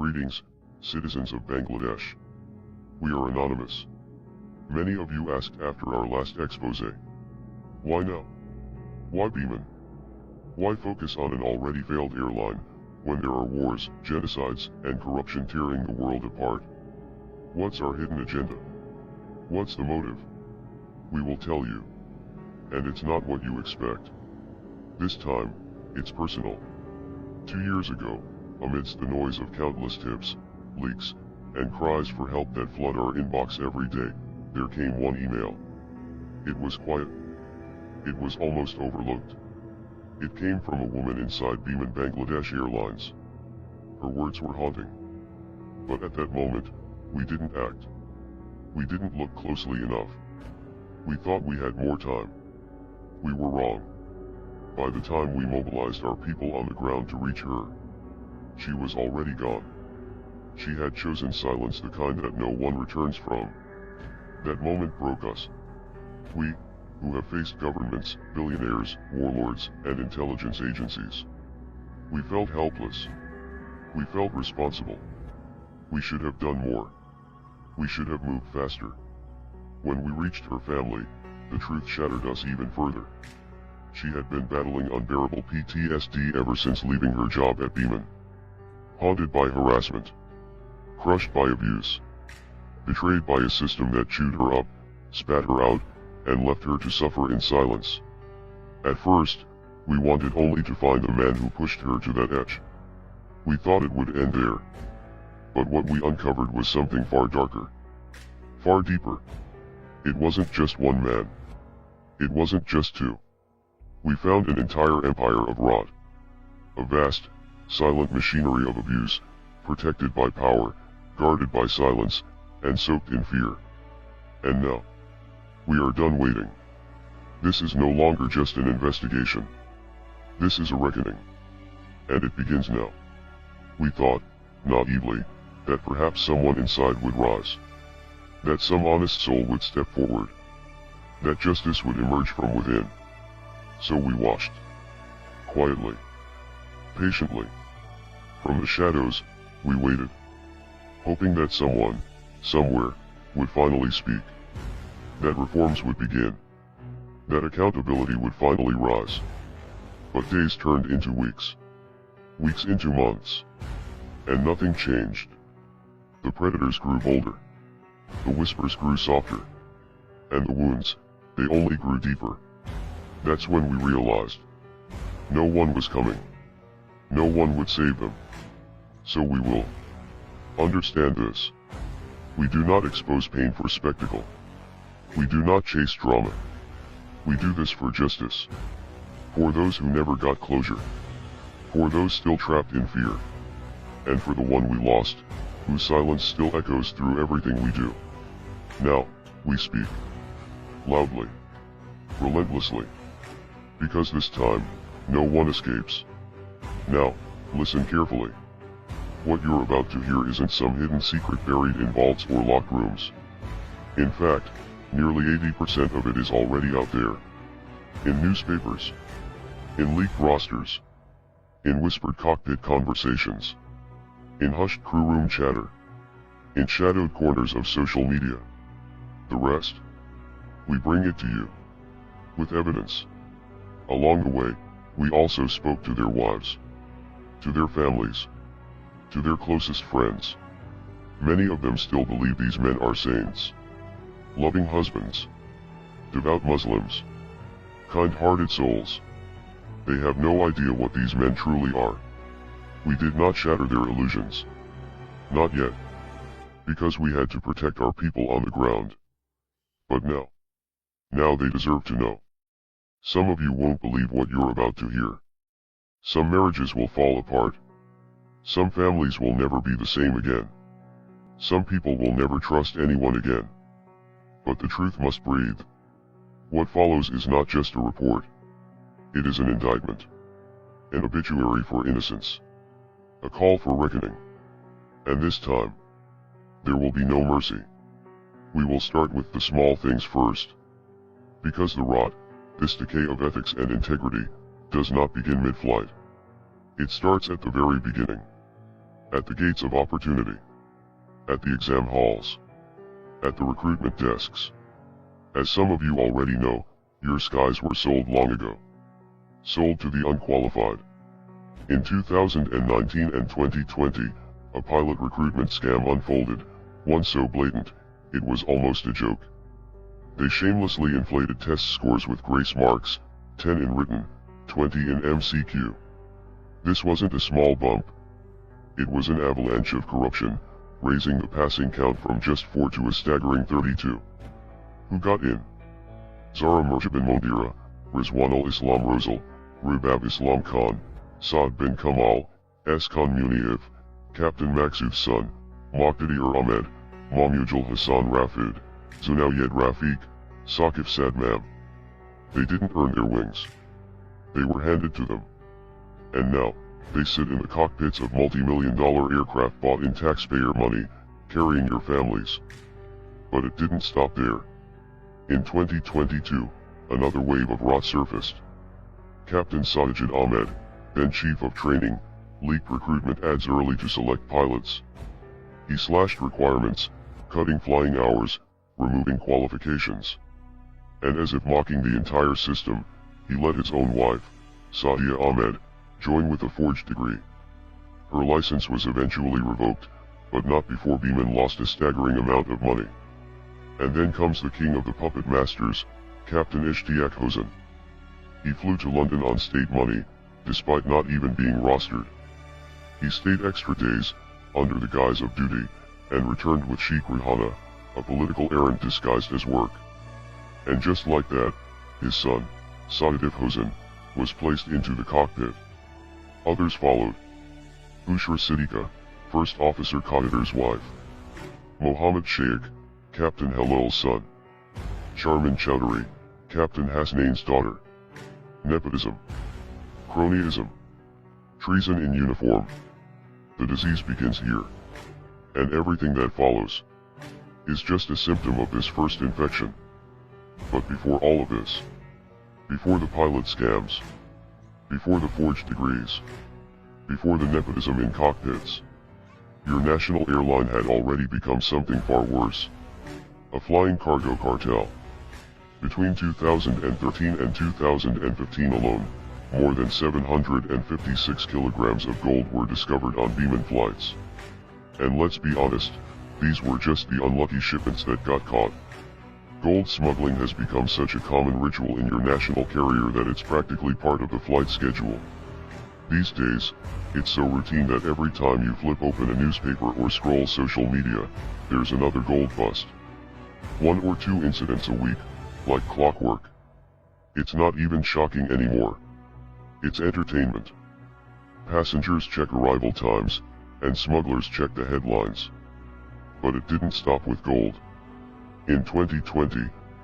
Greetings, citizens of Bangladesh. We are anonymous. Many of you asked after our last expose. Why now? Why Biman? Why focus on an already failed airline, when there are wars, genocides, and corruption tearing the world apart? What's our hidden agenda? What's the motive? We will tell you. And it's not what you expect. This time, it's personal. 2 years ago, amidst the noise of countless tips, leaks, and cries for help that flood our inbox every day, there came one email. It was quiet. It was almost overlooked. It came from a woman inside Biman Bangladesh Airlines. Her words were haunting. But at that moment, we didn't act. We didn't look closely enough. We thought we had more time. We were wrong. By the time we mobilized our people on the ground to reach her, she was already gone. She had chosen silence, the kind that no one returns from. That moment broke us. We, who have faced governments, billionaires, warlords, and intelligence agencies. We felt helpless. We felt responsible. We should have done more. We should have moved faster. When we reached her family, the truth shattered us even further. She had been battling unbearable PTSD ever since leaving her job at Biman. Haunted by harassment. Crushed by abuse. Betrayed by a system that chewed her up, spat her out, and left her to suffer in silence. At first, we wanted only to find the man who pushed her to that edge. We thought it would end there. But what we uncovered was something far darker. Far deeper. It wasn't just one man. It wasn't just two. We found an entire empire of rot. A vast, silent machinery of abuse, protected by power, guarded by silence, and soaked in fear. And now, we are done waiting. This is no longer just an investigation. This is a reckoning. And it begins now. We thought, naively, that perhaps someone inside would rise. That some honest soul would step forward. That justice would emerge from within. So we watched. Quietly. Patiently. From the shadows, we waited. Hoping that someone, somewhere, would finally speak. That reforms would begin. That accountability would finally rise. But days turned into weeks. Weeks into months. And nothing changed. The predators grew bolder. The whispers grew softer. And the wounds, they only grew deeper. That's when we realized. No one was coming. No one would save them. So we will. Understand this. We do not expose pain for spectacle. We do not chase drama. We do this for justice. For those who never got closure. For those still trapped in fear. And for the one we lost, whose silence still echoes through everything we do. Now, we speak. Loudly. Relentlessly. Because this time, no one escapes. Now, listen carefully. What you're about to hear isn't some hidden secret buried in vaults or locked rooms. In fact, nearly 80% of it is already out there. In newspapers. In leaked rosters. In whispered cockpit conversations. In hushed crewroom chatter. In shadowed corners of social media. The rest? We bring it to you. With evidence. Along the way, we also spoke to their wives. To their families. To their closest friends. Many of them still believe these men are saints. Loving husbands. Devout Muslims. Kind-hearted souls. They have no idea what these men truly are. We did not shatter their illusions. Not yet. Because we had to protect our people on the ground. But now. Now they deserve to know. Some of you won't believe what you're about to hear. Some marriages will fall apart. Some families will never be the same again. Some people will never trust anyone again. But the truth must breathe. What follows is not just a report. It is an indictment. An obituary for innocence. A call for reckoning. And this time, there will be no mercy. We will start with the small things first. Because the rot, this decay of ethics and integrity, does not begin mid-flight. It starts at the very beginning. at the gates of opportunity, at the exam halls, at the recruitment desks. As some of you already know, your skies were sold long ago. Sold to the unqualified. In 2019 and 2020, a pilot recruitment scam unfolded, one so blatant, it was almost a joke. They shamelessly inflated test scores with grace marks, 10 in written, 20 in MCQ. This wasn't a small bump. It was an avalanche of corruption, raising the passing count from just 4 to a staggering 32. Who got in? Zara Murjabin Mondira, Rizwan al-Islam Rosal, Rubab Islam Khan, Saad bin Kamal, S. Khan Munif, Captain Maksud's son, Muqtadir Ahmed, Mamujal Hassan Rafid, Zunawyed Rafiq, Saqif Sadmam. They didn't earn their wings. They were handed to them. And now, they sit in the cockpits of multi-million-dollar aircraft bought in taxpayer money, carrying your families. But it didn't stop there. In 2022, another wave of rot surfaced. Captain Sajid Ahmed, then Chief of Training, leaked recruitment ads early to select pilots. He slashed requirements, cutting flying hours, removing qualifications. And as if mocking the entire system, he let his own wife, Sadia Ahmed, join with a forged degree. Her license was eventually revoked, but not before Biman lost a staggering amount of money. And then comes the king of the puppet masters, Captain Ishtiaq Hossain. He flew to London on state money, despite not even being rostered. He stayed extra days, under the guise of duty, and returned with Sheikh Rihana, a political errand disguised as work. And just like that, his son, Saadif Hossain, was placed into the cockpit. Others followed. Bushra Siddiqa, First Officer Qadir's wife. Mohammed Sheikh, Captain Halal's son. Charmin Chowdhury, Captain Hasnain's daughter. Nepotism. Cronyism. Treason in uniform. The disease begins here. And everything that follows is just a symptom of this first infection. But before all of this, before the pilot scams, before the forged degrees, before the nepotism in cockpits, your national airline had already become something far worse. A flying cargo cartel. Between 2013 and 2015 alone, more than 756 kilograms of gold were discovered on Biman flights. And let's be honest, these were just the unlucky shipments that got caught. Gold smuggling has become such a common ritual in your national carrier that it's practically part of the flight schedule. These days, it's so routine that every time you flip open a newspaper or scroll social media, there's another gold bust. 1 or 2 incidents a week, like clockwork. It's not even shocking anymore. It's entertainment. Passengers check arrival times, and smugglers check the headlines. But it didn't stop with gold. In 2020,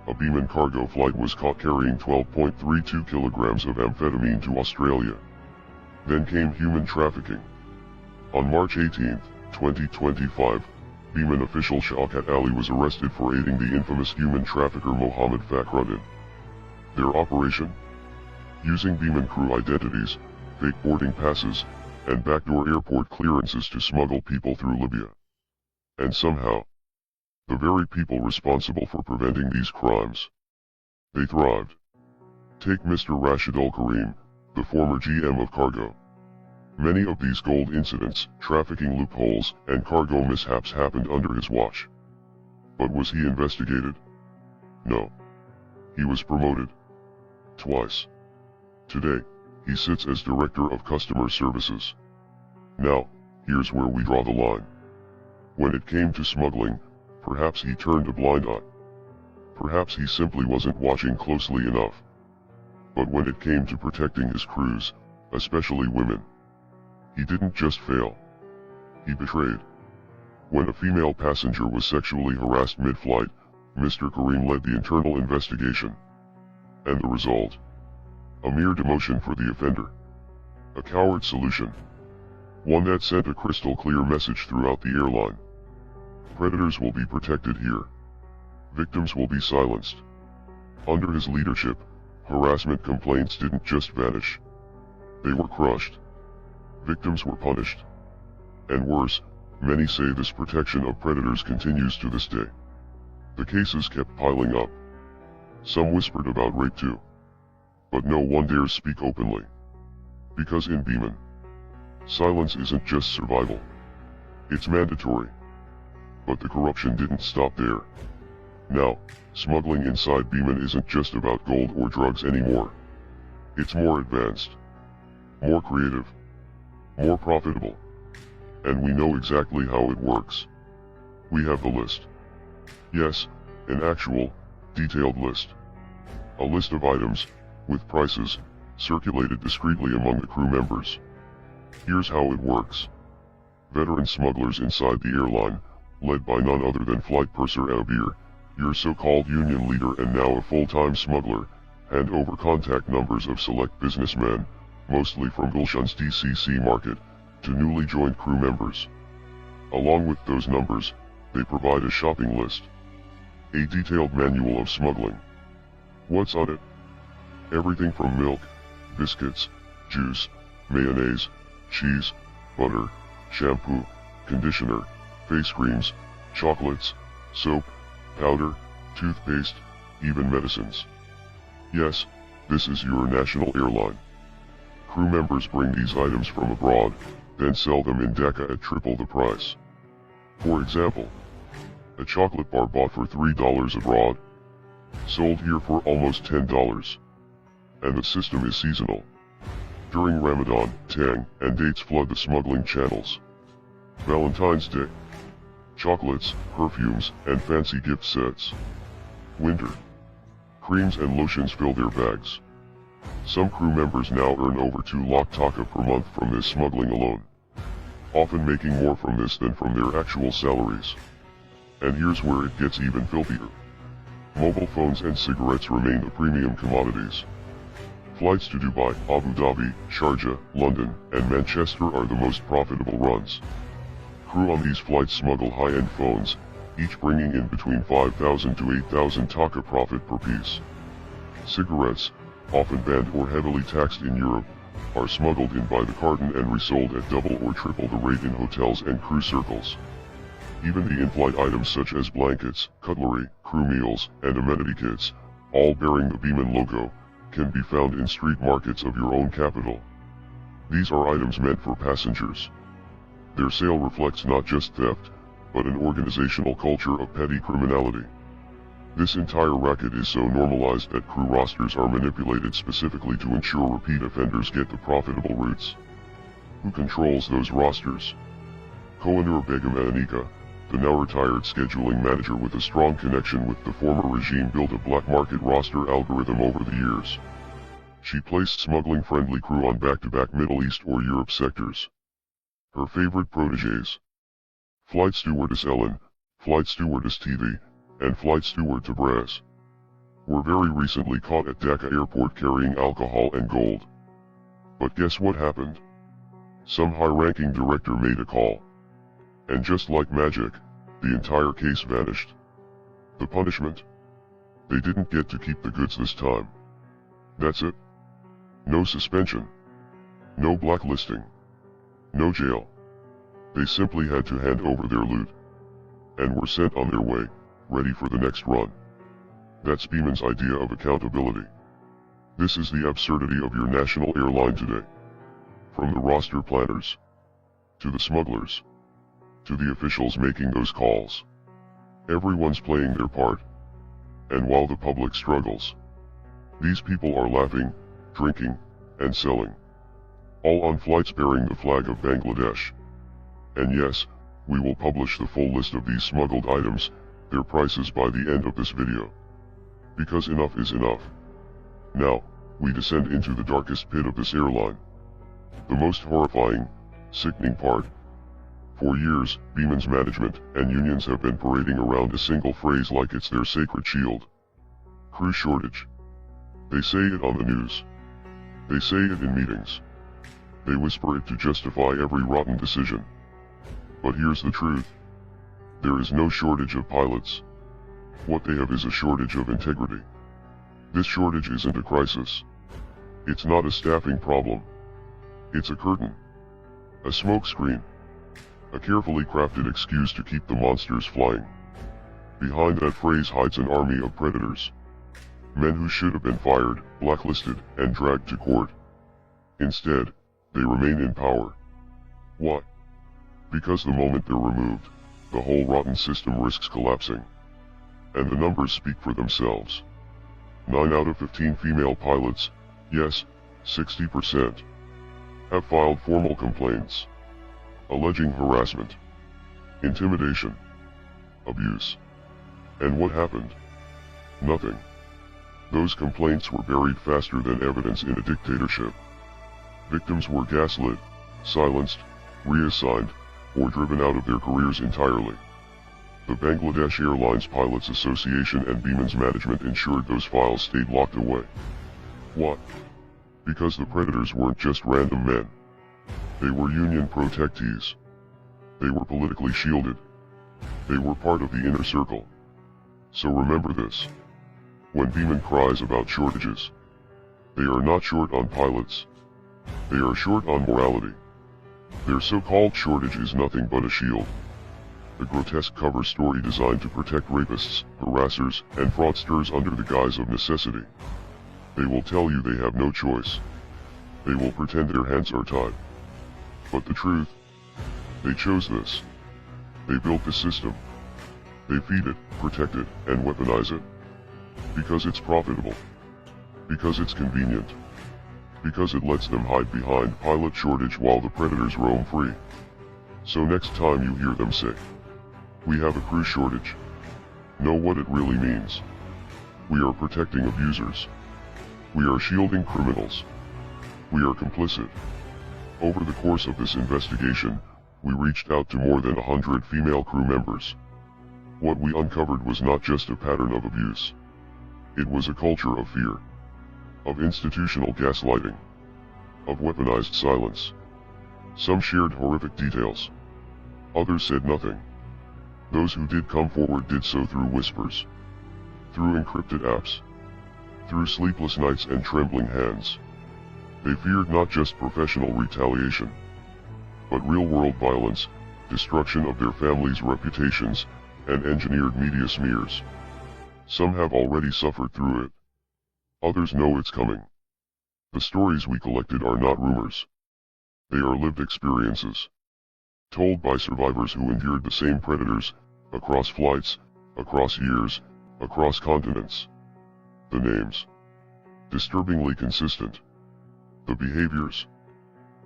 a Biman cargo flight was caught carrying 12.32 kilograms of amphetamine to Australia. Then came human trafficking. On March 18, 2025, Biman official Shaukat Ali was arrested for aiding the infamous human trafficker Mohammed Fakhruddin. Their operation? Using Biman crew identities, fake boarding passes, and backdoor airport clearances to smuggle people through Libya. And somehow, the very people responsible for preventing these crimes, they thrived. Take Mr. Rashid Al-Karim, the former GM of Cargo. Many of these gold incidents, trafficking loopholes, and cargo mishaps happened under his watch. But was he investigated? No. He was promoted. Twice. Today, he sits as Director of Customer Services. Now, here's where we draw the line. When it came to smuggling, perhaps he turned a blind eye. Perhaps he simply wasn't watching closely enough. But when it came to protecting his crews, especially women, he didn't just fail. He betrayed. When a female passenger was sexually harassed mid-flight, Mr. Karim led the internal investigation. And the result? A mere demotion for the offender. A coward solution. One that sent a crystal clear message throughout the airline. Predators will be protected here. Victims will be silenced. Under his leadership, harassment complaints didn't just vanish. They were crushed. Victims were punished. And worse, many say this protection of predators continues to this day. The cases kept piling up. Some whispered about rape too. But no one dares speak openly. Because in Biman, silence isn't just survival. It's mandatory. But the corruption didn't stop there. Now, smuggling inside Biman isn't just about gold or drugs anymore. It's more advanced, more creative, more profitable. And we know exactly how it works. We have the list. Yes, an actual, detailed list. A list of items, with prices, circulated discreetly among the crew members. Here's how it works. Veteran smugglers inside the airline, led by none other than Flight Purser Abir, your so-called union leader and now a full-time smuggler, hand over contact numbers of select businessmen, mostly from Gulshan's DCC market, to newly joined crew members. Along with those numbers, they provide a shopping list. A detailed manual of smuggling. What's on it? Everything from milk, biscuits, juice, mayonnaise, cheese, butter, shampoo, conditioner, face creams, chocolates, soap, powder, toothpaste, even medicines. Yes, this is your national airline. Crew members bring these items from abroad, then sell them in Dhaka at triple the price. For example, a chocolate bar bought for $3 abroad, sold here for almost $10. And the system is seasonal. During Ramadan, tang and dates flood the smuggling channels. Valentine's Day, chocolates, perfumes, and fancy gift sets. Winter, creams and lotions fill their bags. Some crew members now earn over 2 lakh taka per month from this smuggling alone. Often making more from this than from their actual salaries. And here's where it gets even filthier. Mobile phones and cigarettes remain the premium commodities. Flights to Dubai, Abu Dhabi, Sharjah, London, and Manchester are the most profitable runs. Crew on these flights smuggle high-end phones, each bringing in between 5,000 to 8,000 taka profit per piece. Cigarettes, often banned or heavily taxed in Europe, are smuggled in by the carton and resold at double or triple the rate in hotels and crew circles. Even the in-flight items such as blankets, cutlery, crew meals, and amenity kits, all bearing the Biman logo, can be found in street markets of your own capital. These are items meant for passengers. Their sale reflects not just theft, but an organizational culture of petty criminality. This entire racket is so normalized that crew rosters are manipulated specifically to ensure repeat offenders get the profitable routes. Who controls those rosters? Kohanur Begum Anika, the now retired scheduling manager with a strong connection with the former regime, built a black market roster algorithm over the years. She placed smuggling-friendly crew on back-to-back Middle East or Europe sectors. Her favorite protégés: Flight Stewardess Ellen, Flight Stewardess TV, and Flight Steward Tabraz, were very recently caught at Dhaka airport carrying alcohol and gold. But guess what happened? Some high-ranking director made a call. And just like magic, the entire case vanished. The punishment? They didn't get to keep the goods this time. That's it. No suspension. No blacklisting. No jail. They simply had to hand over their loot. And were sent on their way, ready for the next run. That's Biman's idea of accountability. This is the absurdity of your national airline today. From the roster planners, to the smugglers, to the officials making those calls. Everyone's playing their part. And while the public struggles, these people are laughing, drinking, and selling. All on flights bearing the flag of Bangladesh. And yes, we will publish the full list of these smuggled items, their prices, by the end of this video. Because enough is enough. Now, we descend into the darkest pit of this airline. The most horrifying, sickening part. For years, Biman's management and unions have been parading around a single phrase like it's their sacred shield. Crew shortage. They say it on the news. They say it in meetings. They whisper it to justify every rotten decision. But here's the truth. There is no shortage of pilots. What they have is a shortage of integrity. This shortage isn't a crisis. It's not a staffing problem. It's a curtain. A smokescreen. A carefully crafted excuse to keep the monsters flying. Behind that phrase hides an army of predators. Men who should have been fired, blacklisted, and dragged to court. Instead, they remain in power. Why? Because the moment they're removed, the whole rotten system risks collapsing. And the numbers speak for themselves. 9 out of 15 female pilots, yes, 60%, have filed formal complaints, alleging harassment, intimidation, abuse. And what happened? Nothing. Those complaints were buried faster than evidence in a dictatorship. Victims were gaslit, silenced, reassigned, or driven out of their careers entirely. The Bangladesh Airlines Pilots Association and Biman's management ensured those files stayed locked away. Why? Because the predators weren't just random men. They were union protectees. They were politically shielded. They were part of the inner circle. So remember this. When Biman cries about shortages, they are not short on pilots. They are short on morality. Their so-called shortage is nothing but a shield. A grotesque cover story designed to protect rapists, harassers, and fraudsters under the guise of necessity. They will tell you they have no choice. They will pretend their hands are tied. But the truth? They chose this. They built the system. They feed it, protect it, and weaponize it. Because it's profitable. Because it's convenient. Because it lets them hide behind pilot shortage while the predators roam free. So next time you hear them say, "We have a crew shortage," know what it really means. We are protecting abusers. We are shielding criminals. We are complicit. Over the course of this investigation, we reached out to more than 100 female crew members. What we uncovered was not just a pattern of abuse. It was a culture of fear. Of institutional gaslighting. Of weaponized silence. Some shared horrific details. Others said nothing. Those who did come forward did so through whispers. Through encrypted apps. Through sleepless nights and trembling hands. They feared not just professional retaliation, but real-world violence, destruction of their families' reputations, and engineered media smears. Some have already suffered through it. Others know it's coming. The stories we collected are not rumors. They are lived experiences. Told by survivors who endured the same predators, across flights, across years, across continents. The names. Disturbingly consistent. The behaviors.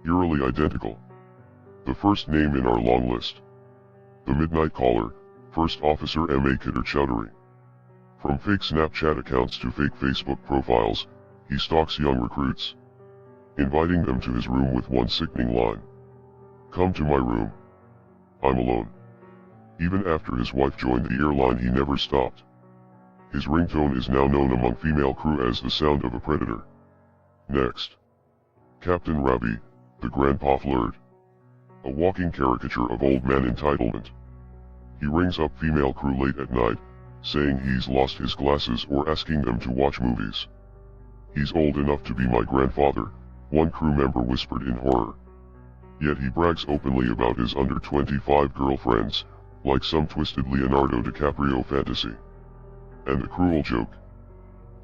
Eerily identical. The first name in our long list. The Midnight Caller, First Officer M.A. Kader Chowdhury. From fake Snapchat accounts to fake Facebook profiles, he stalks young recruits, inviting them to his room with one sickening line. "Come to my room. I'm alone." Even after his wife joined the airline, he never stopped. His ringtone is now known among female crew as the sound of a predator. Next. Captain Rabi, the Grandpa Flirt. A walking caricature of old man entitlement. He rings up female crew late at night, saying he's lost his glasses or asking them to watch movies. "He's old enough to be my grandfather," one crew member whispered in horror. Yet he brags openly about his under-25 girlfriends, like some twisted Leonardo DiCaprio fantasy. And the cruel joke.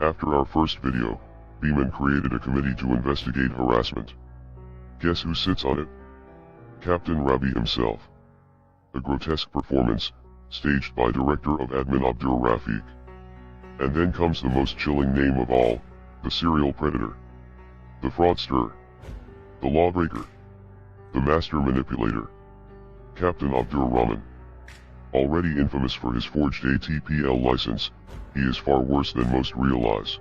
After our first video, Biman created a committee to investigate harassment. Guess who sits on it? Captain Rabi himself. A grotesque performance, staged by director of admin Abdur Rafiq. And then comes the most chilling name of all, the serial predator. The fraudster. The lawbreaker. The master manipulator. Captain Abdur Rahman. Already infamous for his forged ATPL license, he is far worse than most realize.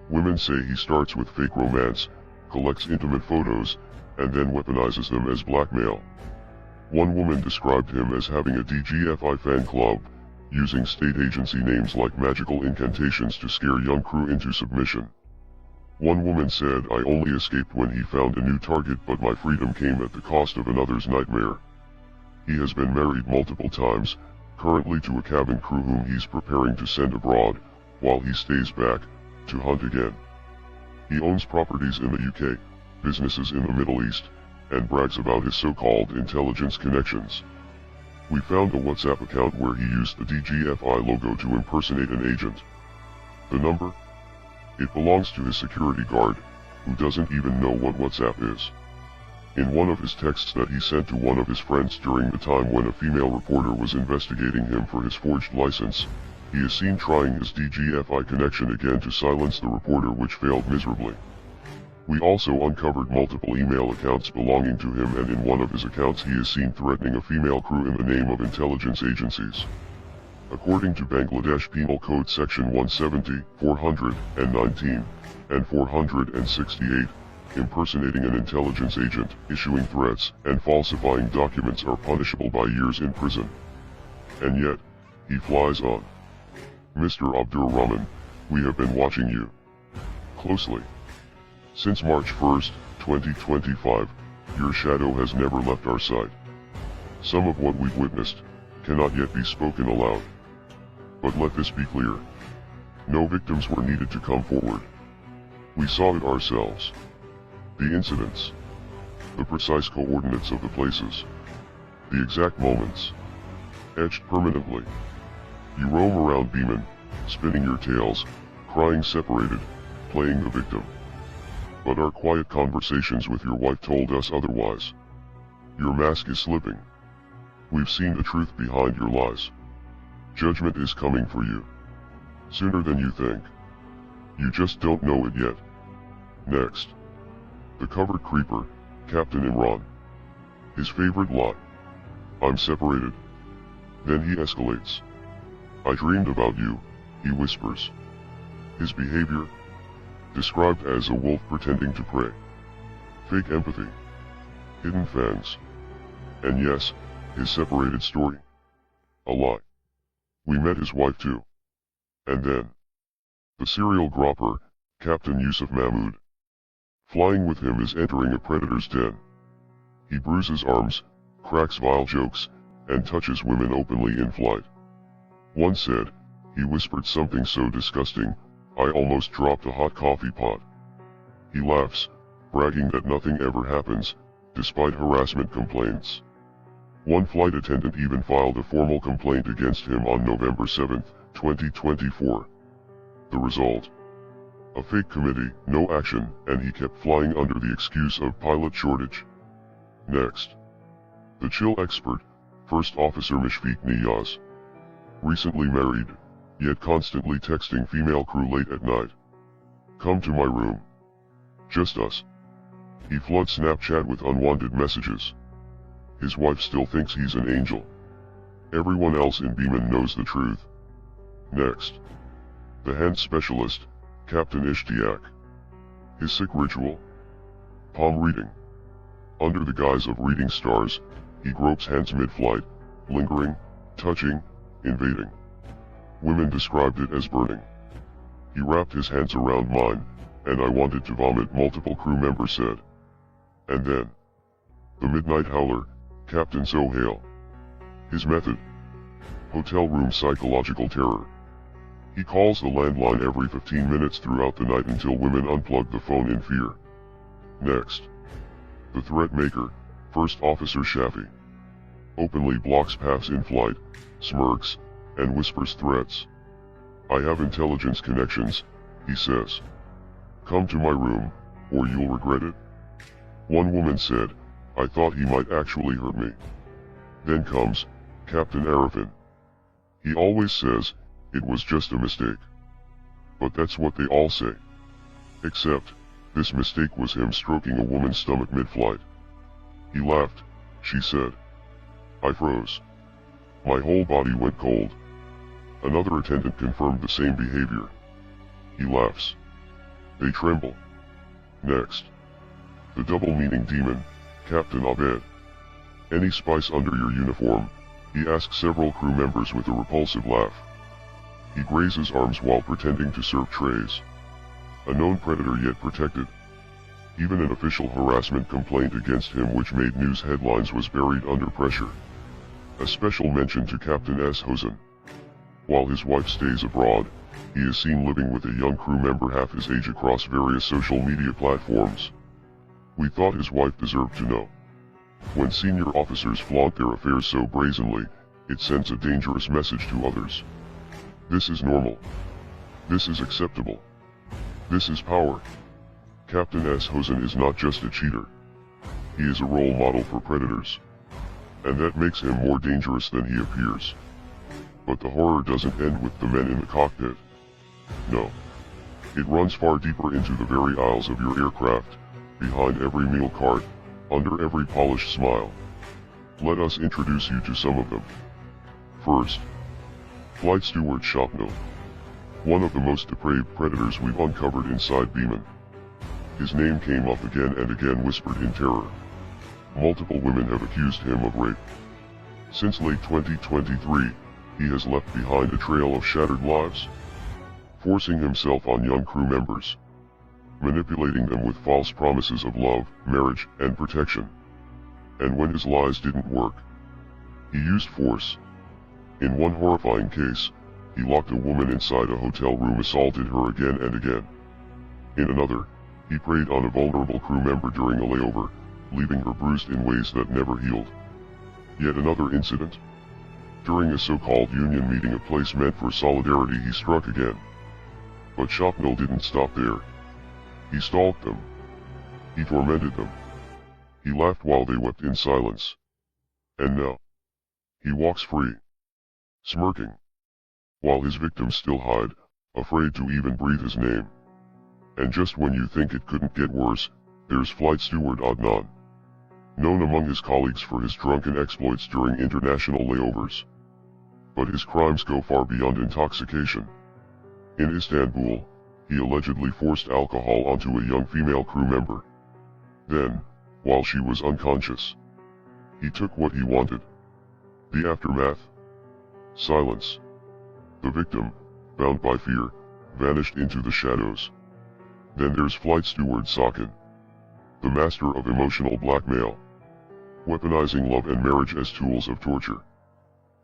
Women say he starts with fake romance, collects intimate photos, and then weaponizes them as blackmail. One woman described him as having a DGFI fan club, using state agency names like magical incantations to scare young crew into submission. One woman said, "I only escaped when he found a new target, but my freedom came at the cost of another's nightmare." He has been married multiple times, currently to a cabin crew whom he's preparing to send abroad, while he stays back, to hunt again. He owns properties in the UK, businesses in the Middle East, and brags about his so-called intelligence connections. We found a WhatsApp account where he used the DGFI logo to impersonate an agent. The number? It belongs to his security guard, who doesn't even know what WhatsApp is. In one of his texts that he sent to one of his friends during the time when a female reporter was investigating him for his forged license, he is seen trying his DGFI connection again to silence the reporter, which failed miserably. We also uncovered multiple email accounts belonging to him, and in one of his accounts he is seen threatening a female crew in the name of intelligence agencies. According to Bangladesh Penal Code Section 170, 419, and 468, impersonating an intelligence agent, issuing threats, and falsifying documents are punishable by years in prison. And yet, he flies on. Mr. Abdur Rahman, we have been watching you closely. Since March 1, 2025, your shadow has never left our sight. Some of what we've witnessed cannot yet be spoken aloud. But let this be clear. No victims were needed to come forward. We saw it ourselves. The incidents, the precise coordinates of the places, the exact moments, etched permanently. You roam around Biman, spinning your tails, crying separated, playing the victim. But our quiet conversations with your wife told us otherwise. Your mask is slipping. We've seen the truth behind your lies. Judgment is coming for you. Sooner than you think. You just don't know it yet. Next. The covered creeper, Captain Imran. His favorite lie. I'm separated. Then he escalates. I dreamed about you, he whispers. His behavior? Described as a wolf pretending to prey. Fake empathy. Hidden fangs. And yes, his separated story. A lie. We met his wife too. And then. The serial gropper, Captain Yusuf Mahmood. Flying with him is entering a predator's den. He bruises arms, cracks vile jokes, and touches women openly in flight. One said, he whispered something so disgusting, I almost dropped a hot coffee pot. He laughs, bragging that nothing ever happens, despite harassment complaints. One flight attendant even filed a formal complaint against him on November 7, 2024. The result? A fake committee, no action, and he kept flying under the excuse of pilot shortage. Next. The chill expert, First Officer Mishfiq Niyaz. Recently married, yet constantly texting female crew late at night. Come to my room. Just us. He floods Snapchat with unwanted messages. His wife still thinks he's an angel. Everyone else in Biman knows the truth. Next. The hand specialist, Captain Ishtiaq. His sick ritual? Palm reading. Under the guise of reading stars, he gropes hands mid-flight, lingering, touching, invading. Women described it as burning. He wrapped his hands around mine, and I wanted to vomit, multiple crew members said. And then. The midnight howler, Captain Sohail. His method? Hotel room psychological terror. He calls the landline every 15 minutes throughout the night until women unplug the phone in fear. Next. The threat maker, First Officer Shafi. Openly blocks paths in flight, smirks, and whispers threats. I have intelligence connections, he says. Come to my room, or you'll regret it. One woman said, I thought he might actually hurt me. Then comes Captain Arifin. He always says, it was just a mistake. But that's what they all say. Except, this mistake was him stroking a woman's stomach mid-flight. He laughed, she said. I froze. My whole body went cold. Another attendant confirmed the same behavior. He laughs. They tremble. Next. The double-meaning demon, Captain Abed. Any spice under your uniform? He asks several crew members with a repulsive laugh. He grazes arms while pretending to serve trays. A known predator yet protected. Even an official harassment complaint against him which made news headlines was buried under pressure. A special mention to Captain S. Hosen. While his wife stays abroad, he is seen living with a young crew member half his age across various social media platforms. We thought his wife deserved to know. When senior officers flaunt their affairs so brazenly, it sends a dangerous message to others. This is normal. This is acceptable. This is power. Captain S. Hosen is not just a cheater. He is a role model for predators. And that makes him more dangerous than he appears. But the horror doesn't end with the men in the cockpit. No. It runs far deeper into the very aisles of your aircraft, behind every meal cart, under every polished smile. Let us introduce you to some of them. First, Flight Steward Shopno. One of the most depraved predators we've uncovered inside Biman. His name came up again and again, whispered in terror. Multiple women have accused him of rape. Since late 2023, he has left behind a trail of shattered lives, forcing himself on young crew members, manipulating them with false promises of love, marriage, and protection. And when his lies didn't work, he used force. In one horrifying case, he locked a woman inside a hotel room, assaulted her again and again. In another, he preyed on a vulnerable crew member during a layover, leaving her bruised in ways that never healed. Yet another incident. During a so-called union meeting, a place meant for solidarity, he struck again. But Shopnil didn't stop there. He stalked them. He tormented them. He laughed while they wept in silence. And now, he walks free, smirking, while his victims still hide, afraid to even breathe his name. And just when you think it couldn't get worse, there's Flight Steward Adnan, known among his colleagues for his drunken exploits during international layovers. But his crimes go far beyond intoxication. In Istanbul, he allegedly forced alcohol onto a young female crew member. Then, while she was unconscious, he took what he wanted. The aftermath? Silence. The victim, bound by fear, vanished into the shadows. Then there's Flight Steward Sakin, the master of emotional blackmail, weaponizing love and marriage as tools of torture.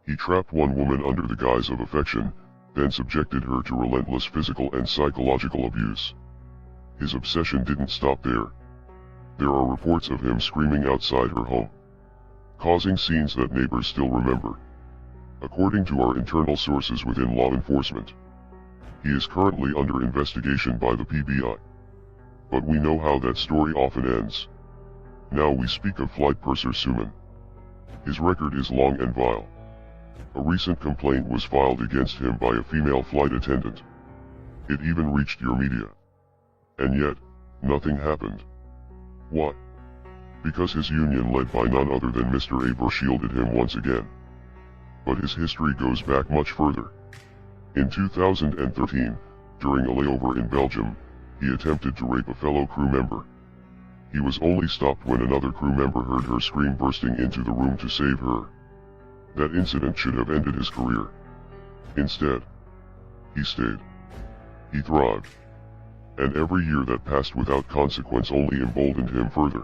He trapped one woman under the guise of affection, then subjected her to relentless physical and psychological abuse. His obsession didn't stop there. There are reports of him screaming outside her home, causing scenes that neighbors still remember. According to our internal sources within law enforcement, he is currently under investigation by the PBI. But we know how that story often ends. Now we speak of Flight Purser Suman. His record is long and vile. A recent complaint was filed against him by a female flight attendant. It even reached your media. And yet, nothing happened. Why? Because his union, led by none other than Mr. Aber, shielded him once again. But his history goes back much further. In 2013, during a layover in Belgium, he attempted to rape a fellow crew member. He was only stopped when another crew member heard her scream, bursting into the room to save her. That incident should have ended his career. Instead, he stayed. He thrived. And every year that passed without consequence only emboldened him further.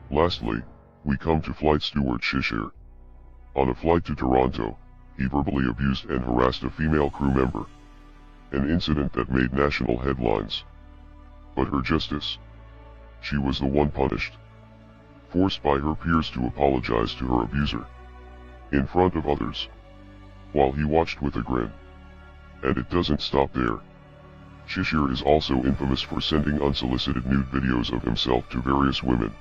Lastly, we come to Flight Steward Shishir. On a flight to Toronto, he verbally abused and harassed a female crew member. An incident that made national headlines. But her justice? She was the one punished, forced by her peers to apologize to her abuser, in front of others, while he watched with a grin. And it doesn't stop there. Shishir is also infamous for sending unsolicited nude videos of himself to various women,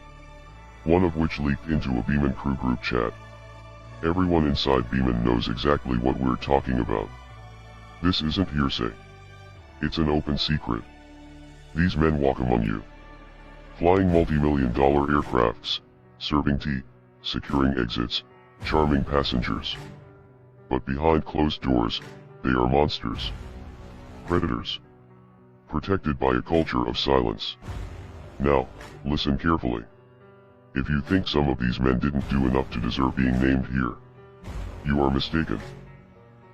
one of which leaked into a Biman crew group chat. Everyone inside Biman knows exactly what we're talking about. This isn't hearsay. It's an open secret. These men walk among you, flying multi-million-dollar aircrafts, serving tea, securing exits, charming passengers. But behind closed doors, they are monsters. Predators. Protected by a culture of silence. Now, listen carefully. If you think some of these men didn't do enough to deserve being named here, you are mistaken.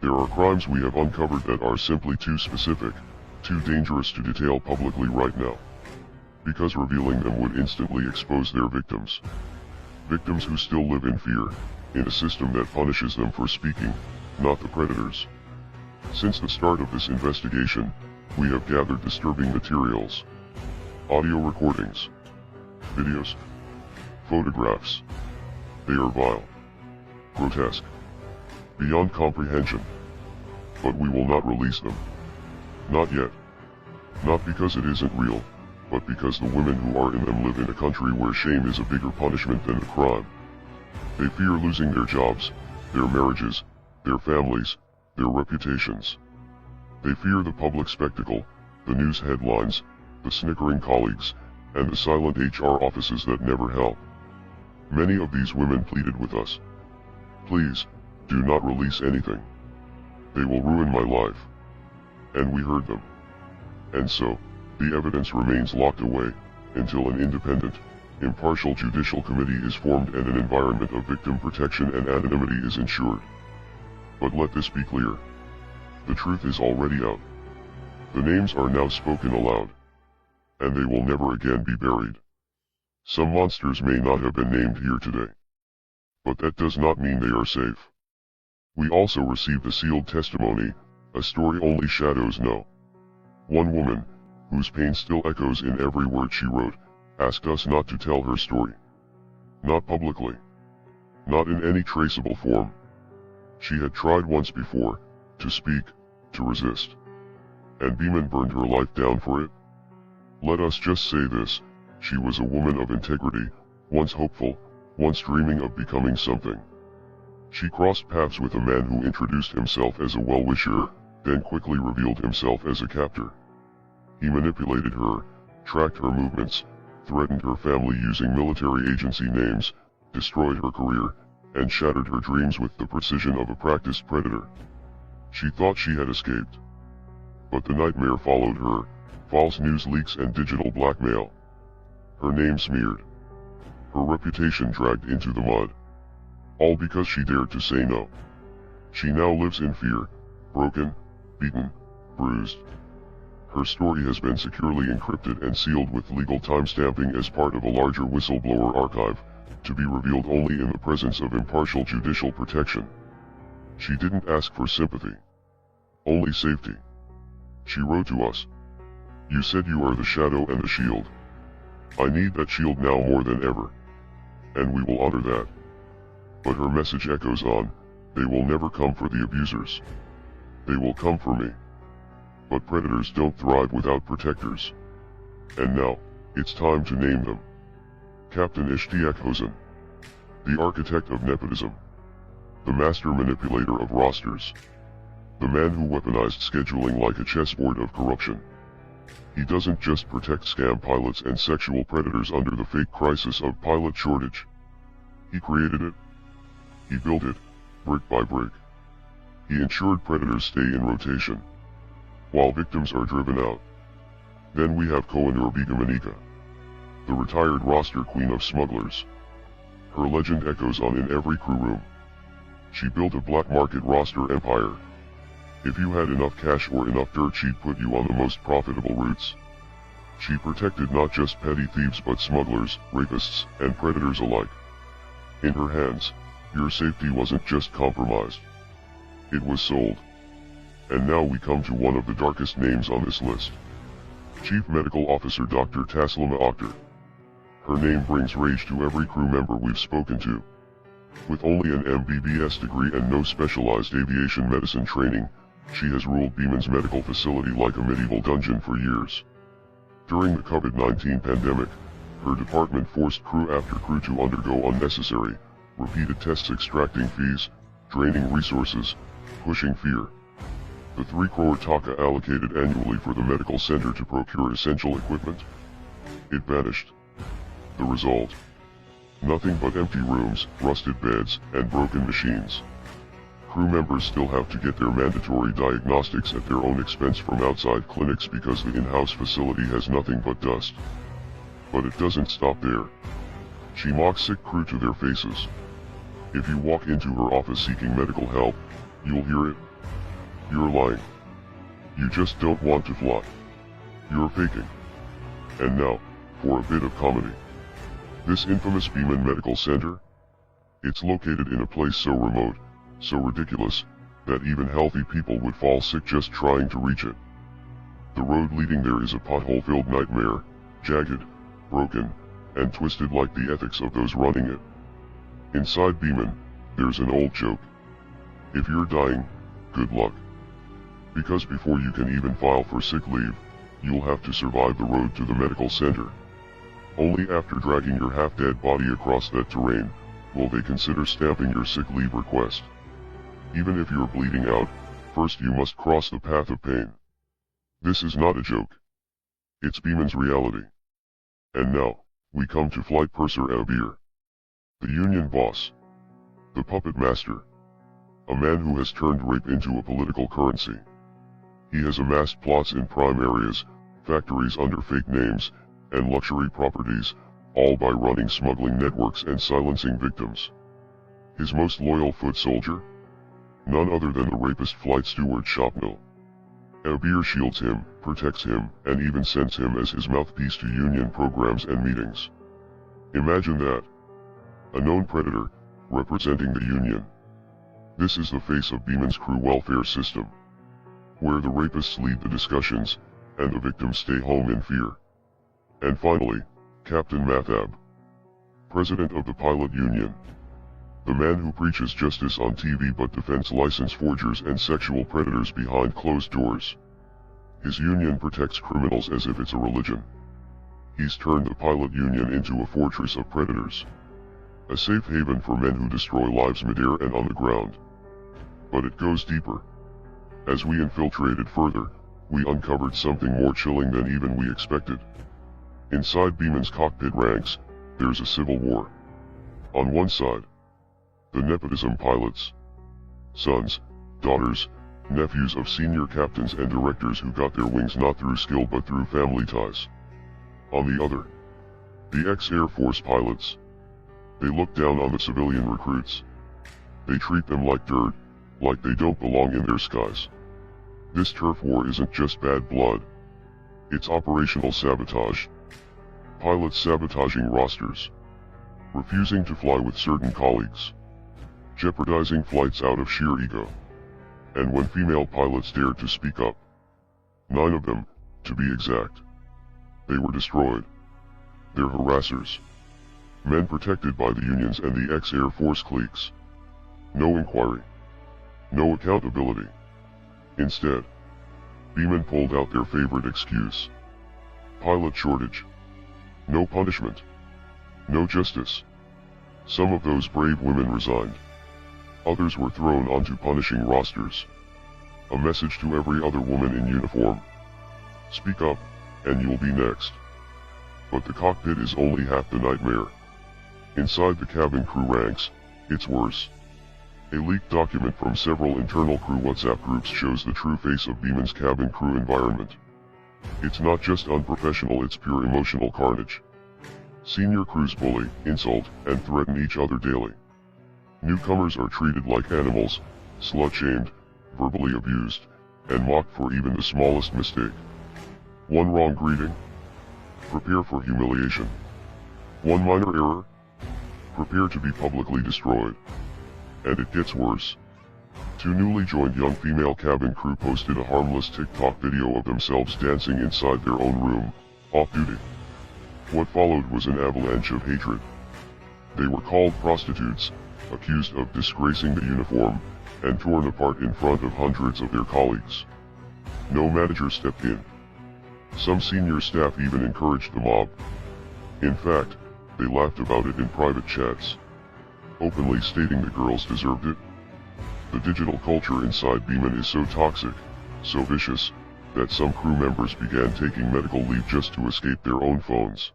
There are crimes we have uncovered that are simply too specific, too dangerous to detail publicly right now. Because revealing them would instantly expose their victims. Victims who still live in fear, in a system that punishes them for speaking, not the predators. Since the start of this investigation, we have gathered disturbing materials. Audio recordings, videos, photographs, They are vile, grotesque, beyond comprehension. But we will not release them. Not yet. Not because it isn't real, but because the women who are in them live in a country where shame is a bigger punishment than the crime. They fear losing their jobs, their marriages, their families, their reputations. They fear the public spectacle, the news headlines, the snickering colleagues, and the silent HR offices that never help. Many of these women pleaded with us. Please, do not release anything. They will ruin my life. And we heard them. And so, the evidence remains locked away, until an independent, impartial judicial committee is formed and an environment of victim protection and anonymity is ensured. But let this be clear. The truth is already out. The names are now spoken aloud. And they will never again be buried. Some monsters may not have been named here today. But that does not mean they are safe. We also received a sealed testimony, a story only shadows know. One woman, whose pain still echoes in every word she wrote, asked us not to tell her story. Not publicly. Not in any traceable form. She had tried once before, to speak, to resist. And Biman burned her life down for it. Let us just say this, she was a woman of integrity, once hopeful, once dreaming of becoming something. She crossed paths with a man who introduced himself as a well-wisher, then quickly revealed himself as a captor. He manipulated her, tracked her movements, threatened her family using military agency names, destroyed her career, and shattered her dreams with the precision of a practiced predator. She thought she had escaped. But the nightmare followed her, false news leaks and digital blackmail. Her name smeared. Her reputation dragged into the mud. All because she dared to say no. She now lives in fear, broken, beaten, bruised. Her story has been securely encrypted and sealed with legal timestamping as part of a larger whistleblower archive, to be revealed only in the presence of impartial judicial protection. She didn't ask for sympathy. Only safety. She wrote to us. You said you are the shadow and the shield. I need that shield now more than ever. And we will honor that. But her message echoes on, they will never come for the abusers. They will come for me. But predators don't thrive without protectors. And now, it's time to name them. Captain Ishtiaq Hosen. The architect of nepotism. The master manipulator of rosters. The man who weaponized scheduling like a chessboard of corruption. He doesn't just protect scam pilots and sexual predators under the fake crisis of pilot shortage. He created it. He built it, brick by brick. He ensured predators stay in rotation, while victims are driven out. Then we have Kohenur Bigamonika, the retired roster queen of smugglers. Her legend echoes on in every crew room. She built a black market roster empire. If you had enough cash or enough dirt, she'd put you on the most profitable routes. She protected not just petty thieves but smugglers, rapists, and predators alike. In her hands, your safety wasn't just compromised. It was sold. And now we come to one of the darkest names on this list. Chief Medical Officer Dr. Taslima Akhtar. Her name brings rage to every crew member we've spoken to. With only an MBBS degree and no specialized aviation medicine training, she has ruled Biman's medical facility like a medieval dungeon for years. During the COVID-19 pandemic, her department forced crew after crew to undergo unnecessary, repeated tests, extracting fees, draining resources, pushing fear. The 3 crore taka allocated annually for the medical center to procure essential equipment? It vanished. The result? Nothing but empty rooms, rusted beds, and broken machines. Crew members still have to get their mandatory diagnostics at their own expense from outside clinics because the in-house facility has nothing but dust. But it doesn't stop there. She mocks sick crew to their faces. If you walk into her office seeking medical help, you'll hear it. You're lying. You just don't want to fly. You're faking. And now, for a bit of comedy. This infamous Biman Medical Center? It's located in a place so remote, so ridiculous, that even healthy people would fall sick just trying to reach it. The road leading there is a pothole-filled nightmare, jagged, broken, and twisted like the ethics of those running it. Inside Biman, there's an old joke. If you're dying, good luck. Because before you can even file for sick leave, you'll have to survive the road to the medical center. Only after dragging your half-dead body across that terrain, will they consider stamping your sick leave request. Even if you're bleeding out, first you must cross the path of pain. This is not a joke. It's Biman's reality. And now, we come to Flight Purser Abir. The union boss. The puppet master. A man who has turned rape into a political currency. He has amassed plots in prime areas, factories under fake names, and luxury properties, all by running smuggling networks and silencing victims. His most loyal foot soldier? None other than the rapist flight steward Shopnil. Abir shields him, protects him, and even sends him as his mouthpiece to union programs and meetings. Imagine that. A known predator, representing the union. This is the face of Biman's crew welfare system, where the rapists lead the discussions, and the victims stay home in fear. And finally, Captain Mathab, president of the pilot union. The man who preaches justice on TV but defends license forgers and sexual predators behind closed doors. His union protects criminals as if it's a religion. He's turned the pilot union into a fortress of predators. A safe haven for men who destroy lives midair and on the ground. But it goes deeper. As we infiltrated further, we uncovered something more chilling than even we expected. Inside Biman's cockpit ranks, there's a civil war. On one side, the nepotism pilots. Sons, daughters, nephews of senior captains and directors who got their wings not through skill but through family ties. On the other, the ex-Air Force pilots. They look down on the civilian recruits. They treat them like dirt, like they don't belong in their skies. This turf war isn't just bad blood. It's operational sabotage. Pilots sabotaging rosters. Refusing to fly with certain colleagues. Jeopardizing flights out of sheer ego. And when female pilots dared to speak up, 9 of them, to be exact, they were destroyed. They're harassers. Men protected by the unions and the ex-Air Force cliques. No inquiry. No accountability. Instead, Biman pulled out their favorite excuse. Pilot shortage. No punishment. No justice. Some of those brave women resigned. Others were thrown onto punishing rosters. A message to every other woman in uniform. Speak up, and you'll be next. But the cockpit is only half the nightmare. Inside the cabin crew ranks, it's worse. A leaked document from several internal crew WhatsApp groups shows the true face of Biman's cabin crew environment. It's not just unprofessional, it's pure emotional carnage. Senior crews bully, insult, and threaten each other daily. Newcomers are treated like animals, slut-shamed, verbally abused, and mocked for even the smallest mistake. One wrong greeting? Prepare for humiliation. One minor error? Prepare to be publicly destroyed. And it gets worse. 2 newly joined young female cabin crew posted a harmless TikTok video of themselves dancing inside their own room, off-duty. What followed was an avalanche of hatred. They were called prostitutes, accused of disgracing the uniform, and torn apart in front of hundreds of their colleagues. No manager stepped in. Some senior staff even encouraged the mob. In fact, they laughed about it in private chats, openly stating the girls deserved it. The digital culture inside Biman is so toxic, so vicious, that some crew members began taking medical leave just to escape their own phones.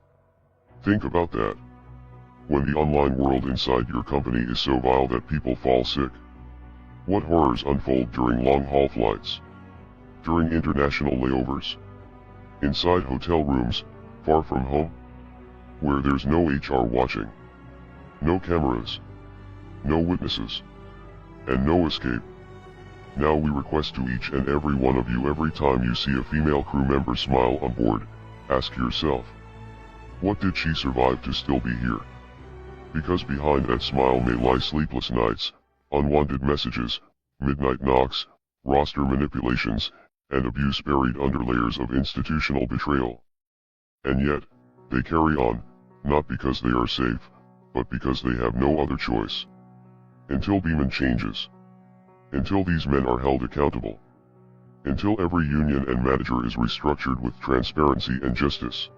Think about that. When the online world inside your company is so vile that people fall sick. What horrors unfold during long-haul flights? During international layovers? Inside hotel rooms, far from home? Where there's no HR watching. No cameras. No witnesses. And no escape. Now we request to each and every one of you, every time you see a female crew member smile on board, ask yourself, what did she survive to still be here? Because behind that smile may lie sleepless nights, unwanted messages, midnight knocks, roster manipulations, and abuse buried under layers of institutional betrayal. And yet, they carry on, not because they are safe, but because they have no other choice. Until Biman changes. Until these men are held accountable. Until every union and manager is restructured with transparency and justice.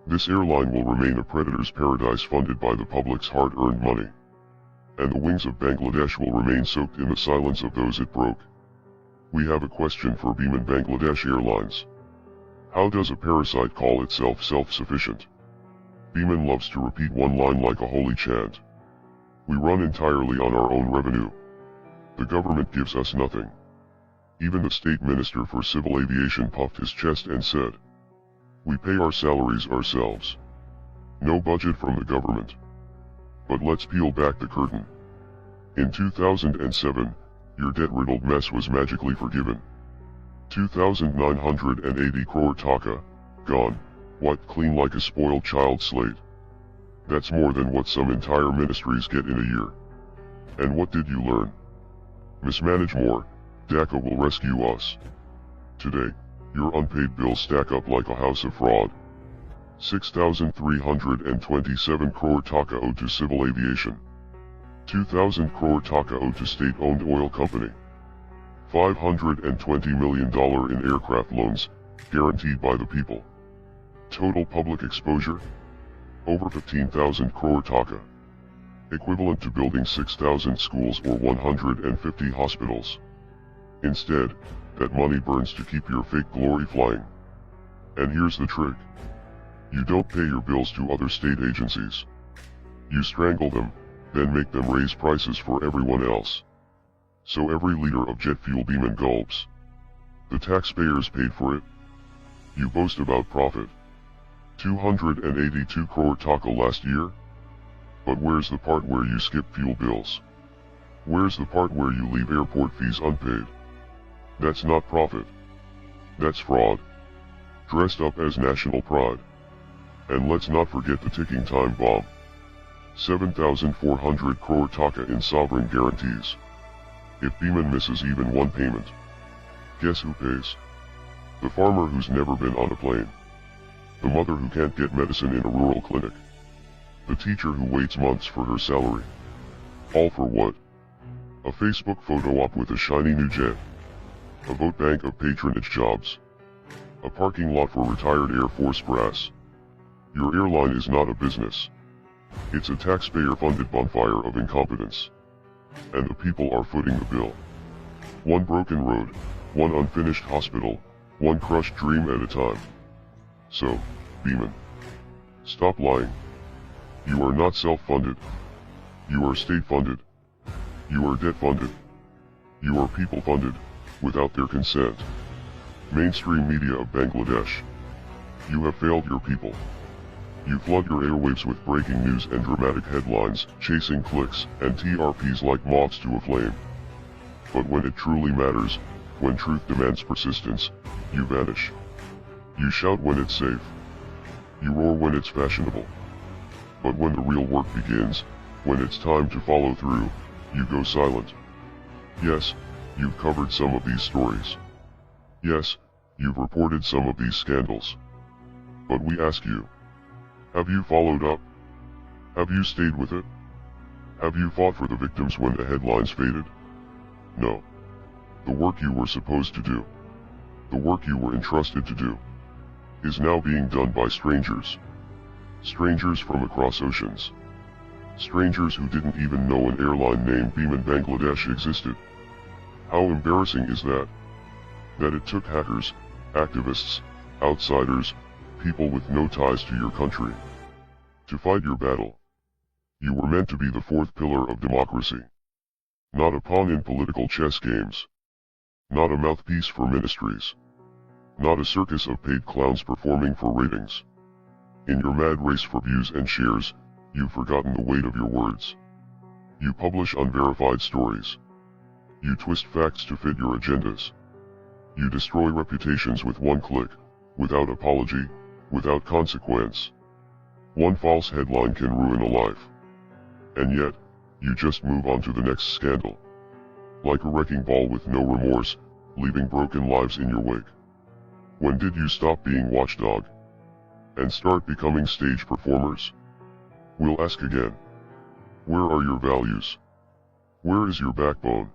This airline will remain a predator's paradise funded by the public's hard-earned money. And the wings of Bangladesh will remain soaked in the silence of those it broke. We have a question for Biman Bangladesh Airlines. How does a parasite call itself self-sufficient? Biman loves to repeat one line like a holy chant. We run entirely on our own revenue. The government gives us nothing. Even the state minister for civil aviation puffed his chest and said, "We pay our salaries ourselves. No budget from the government." But let's peel back the curtain. In 2007, your debt-riddled mess was magically forgiven. 2,980 crore taka, gone, wiped clean like a spoiled child's slate. That's more than what some entire ministries get in a year. And what did you learn? Mismanage more, DACA will rescue us. Today, your unpaid bills stack up like a house of fraud. 6,327 crore taka owed to civil aviation. 2,000 crore taka owed to state-owned oil company. $520 million in aircraft loans, guaranteed by the people. Total public exposure? Over 15,000 crore taka. Equivalent to building 6,000 schools or 150 hospitals. Instead, that money burns to keep your fake glory flying. And here's the trick. You don't pay your bills to other state agencies. You strangle them, then make them raise prices for everyone else. So every liter of jet fuel Biman gulps. The taxpayers paid for it. You boast about profit. 282 crore taka last year? But where's the part where you skip fuel bills? Where's the part where you leave airport fees unpaid? That's not profit. That's fraud. Dressed up as national pride. And let's not forget the ticking time bomb. 7,400 crore taka in sovereign guarantees. If Biman misses even one payment, guess who pays? The farmer who's never been on a plane. The mother who can't get medicine in a rural clinic. The teacher who waits months for her salary. All for what? A Facebook photo op with a shiny new jet. A vote bank of patronage jobs. A parking lot for retired Air Force brass. Your airline is not a business. It's a taxpayer-funded bonfire of incompetence. And the people are footing the bill. One broken road, one unfinished hospital, one crushed dream at a time. So, Biman, stop lying. You are not self-funded. You are state-funded. You are debt-funded. You are people-funded, without their consent. Mainstream media of Bangladesh. You have failed your people. You flood your airwaves with breaking news and dramatic headlines, chasing clicks and TRPs like moths to a flame. But when it truly matters, when truth demands persistence, you vanish. You shout when it's safe. You roar when it's fashionable. But when the real work begins, when it's time to follow through, you go silent. Yes, you've covered some of these stories. Yes, you've reported some of these scandals. But we ask you, have you followed up? Have you stayed with it? Have you fought for the victims when the headlines faded? No. The work you were supposed to do, the work you were entrusted to do, is now being done by strangers. Strangers from across oceans. Strangers who didn't even know an airline named Biman Bangladesh existed. How embarrassing is that? That it took hackers, activists, outsiders, people with no ties to your country, to fight your battle. You were meant to be the fourth pillar of democracy. Not a pawn in political chess games. Not a mouthpiece for ministries. Not a circus of paid clowns performing for ratings. In your mad race for views and shares, you've forgotten the weight of your words. You publish unverified stories. You twist facts to fit your agendas. You destroy reputations with one click, without apology, without consequence. One false headline can ruin a life. And yet, you just move on to the next scandal. Like a wrecking ball with no remorse, leaving broken lives in your wake. When did you stop being watchdog? And start becoming stage performers? We'll ask again. Where are your values? Where is your backbone?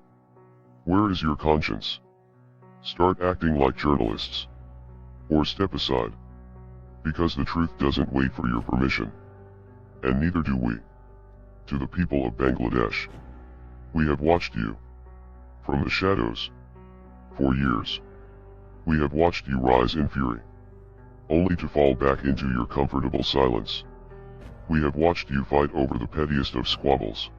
Where is your conscience? Start acting like journalists. Or step aside. Because the truth doesn't wait for your permission. And neither do we. To the people of Bangladesh. We have watched you. From the shadows. For years. We have watched you rise in fury. Only to fall back into your comfortable silence. We have watched you fight over the pettiest of squabbles.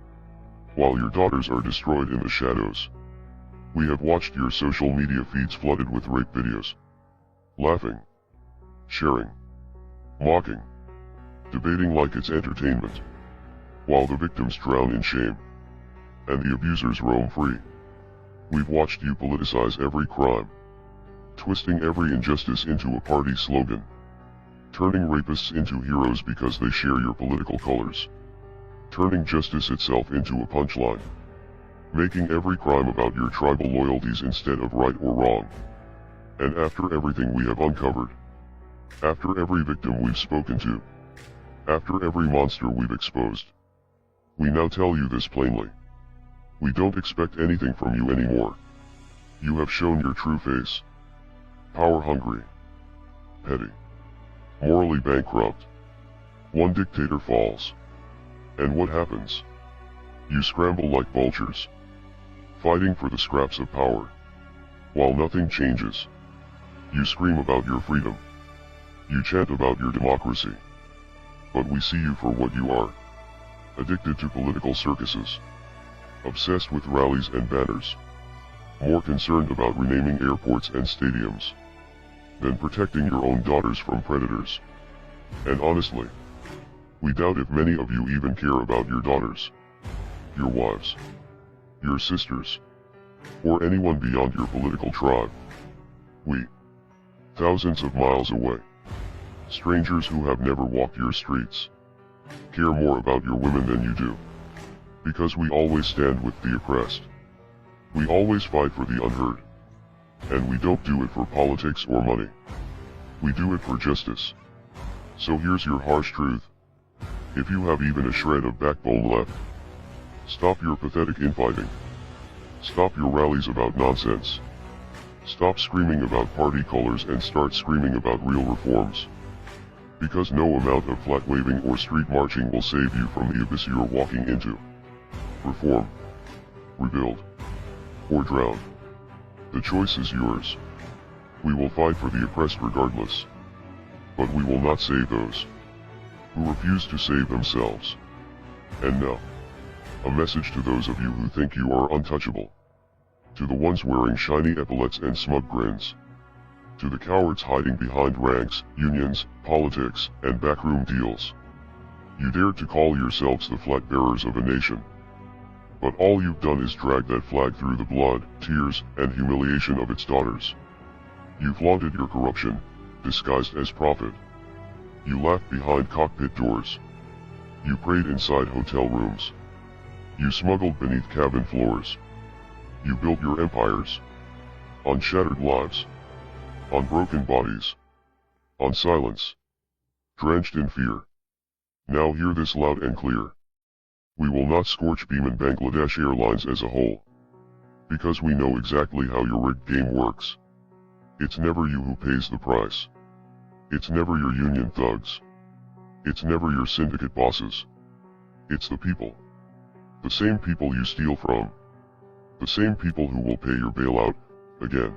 While your daughters are destroyed in the shadows. We have watched your social media feeds flooded with rape videos. Laughing. Sharing. Mocking. Debating like it's entertainment. While the victims drown in shame. And the abusers roam free. We've watched you politicize every crime. Twisting every injustice into a party slogan. Turning rapists into heroes because they share your political colors. Turning justice itself into a punchline. Making every crime about your tribal loyalties instead of right or wrong. And after everything we have uncovered. After every victim we've spoken to. After every monster we've exposed. We now tell you this plainly. We don't expect anything from you anymore. You have shown your true face. Power hungry. Petty. Morally bankrupt. One dictator falls. And what happens? You scramble like vultures. Fighting for the scraps of power. While nothing changes. You scream about your freedom. You chant about your democracy. But we see you for what you are. Addicted to political circuses. Obsessed with rallies and banners. More concerned about renaming airports and stadiums. Than protecting your own daughters from predators. And honestly, we doubt if many of you even care about your daughters. Your wives. Your sisters. Or anyone beyond your political tribe. We. Thousands of miles away. Strangers who have never walked your streets. Care more about your women than you do. Because we always stand with the oppressed. We always fight for the unheard. And we don't do it for politics or money. We do it for justice. So here's your harsh truth. If you have even a shred of backbone left, stop your pathetic infighting. Stop your rallies about nonsense. Stop screaming about party colors and start screaming about real reforms. Because no amount of flag waving or street marching will save you from the abyss you're walking into. Reform. Rebuild. Or drown. The choice is yours. We will fight for the oppressed regardless. But we will not save those who refuse to save themselves. And now, a message to those of you who think you are untouchable. To the ones wearing shiny epaulets and smug grins. To the cowards hiding behind ranks, unions, politics, and backroom deals. You dared to call yourselves the flag bearers of a nation. But all you've done is drag that flag through the blood, tears, and humiliation of its daughters. You flaunted your corruption, disguised as profit. You laughed behind cockpit doors. You prayed inside hotel rooms. You smuggled beneath cabin floors. You built your empires. On shattered lives. On broken bodies. On silence. Drenched in fear. Now hear this loud and clear. We will not scorch Biman Bangladesh Airlines as a whole. Because we know exactly how your rigged game works. It's never you who pays the price. It's never your union thugs. It's never your syndicate bosses. It's the people. The same people you steal from. The same people who will pay your bailout, again.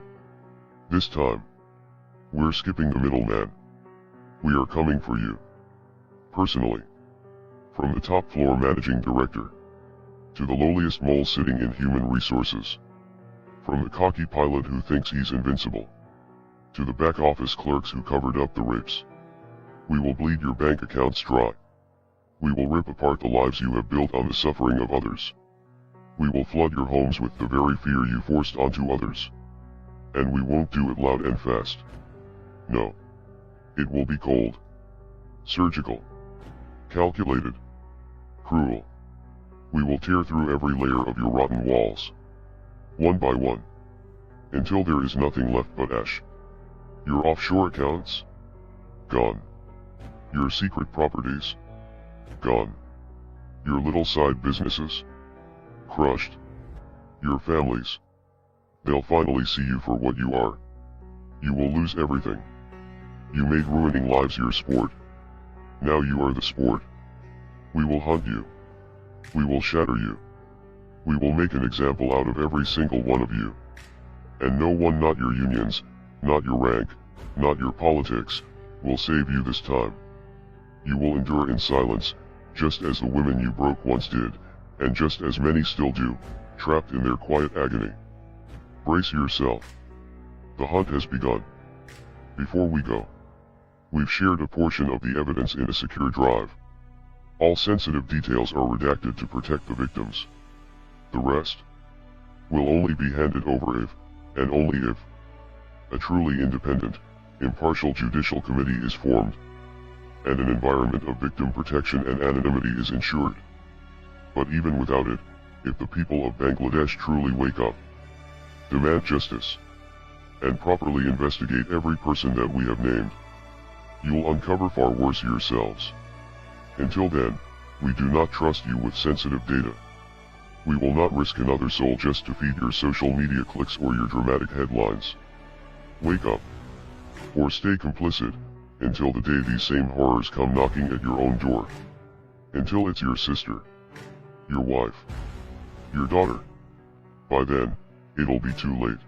This time. We're skipping the middleman. We are coming for you. Personally. From the top floor managing director. To the lowliest mole sitting in human resources. From the cocky pilot who thinks he's invincible. To the back office clerks who covered up the rapes. We will bleed your bank accounts dry. We will rip apart the lives you have built on the suffering of others. We will flood your homes with the very fear you forced onto others. And we won't do it loud and fast. No. It will be cold. Surgical. Calculated. Cruel. We will tear through every layer of your rotten walls. One by one. Until there is nothing left but ash. Your offshore accounts? Gone. Your secret properties? Gone. Your little side businesses? Crushed. Your families. They'll finally see you for what you are. You will lose everything. You made ruining lives your sport. Now you are the sport. We will hunt you. We will shatter you. We will make an example out of every single one of you. And no one, not your unions, not your rank, not your politics, will save you this time. You will endure in silence, just as the women you broke once did, and just as many still do, trapped in their quiet agony. Brace yourself. The hunt has begun. Before we go, we've shared a portion of the evidence in a secure drive. All sensitive details are redacted to protect the victims. The rest will only be handed over if, and only if, a truly independent, impartial judicial committee is formed, and an environment of victim protection and anonymity is ensured. But even without it, if the people of Bangladesh truly wake up, demand justice, and properly investigate every person that we have named, you'll uncover far worse yourselves. Until then, we do not trust you with sensitive data. We will not risk another soul just to feed your social media clicks or your dramatic headlines. Wake up. Or stay complicit, until the day these same horrors come knocking at your own door. Until it's your sister, your wife, your daughter. By then, it'll be too late.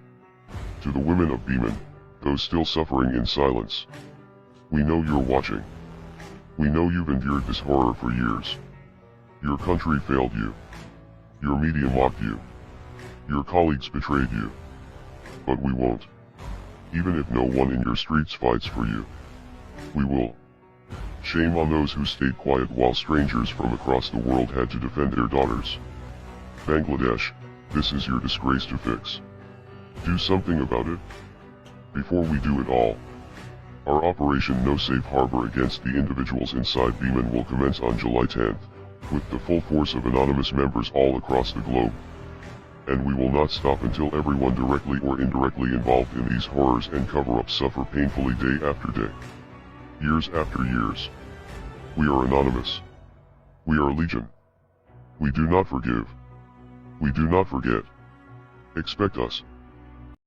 To the women of Biman, those still suffering in silence, we know you're watching. We know you've endured this horror for years. Your country failed you. Your media mocked you. Your colleagues betrayed you. But we won't. Even if no one in your streets fights for you, we will. Shame on those who stayed quiet while strangers from across the world had to defend their daughters. Bangladesh, this is your disgrace to fix. Do something about it. Before we do it all, our Operation No Safe Harbor against the individuals inside Biman will commence on July 10th, with the full force of anonymous members all across the globe. And we will not stop until everyone directly or indirectly involved in these horrors and cover-ups suffer painfully day after day. Years after years. We are anonymous. We are legion. We do not forgive. We do not forget. Expect us.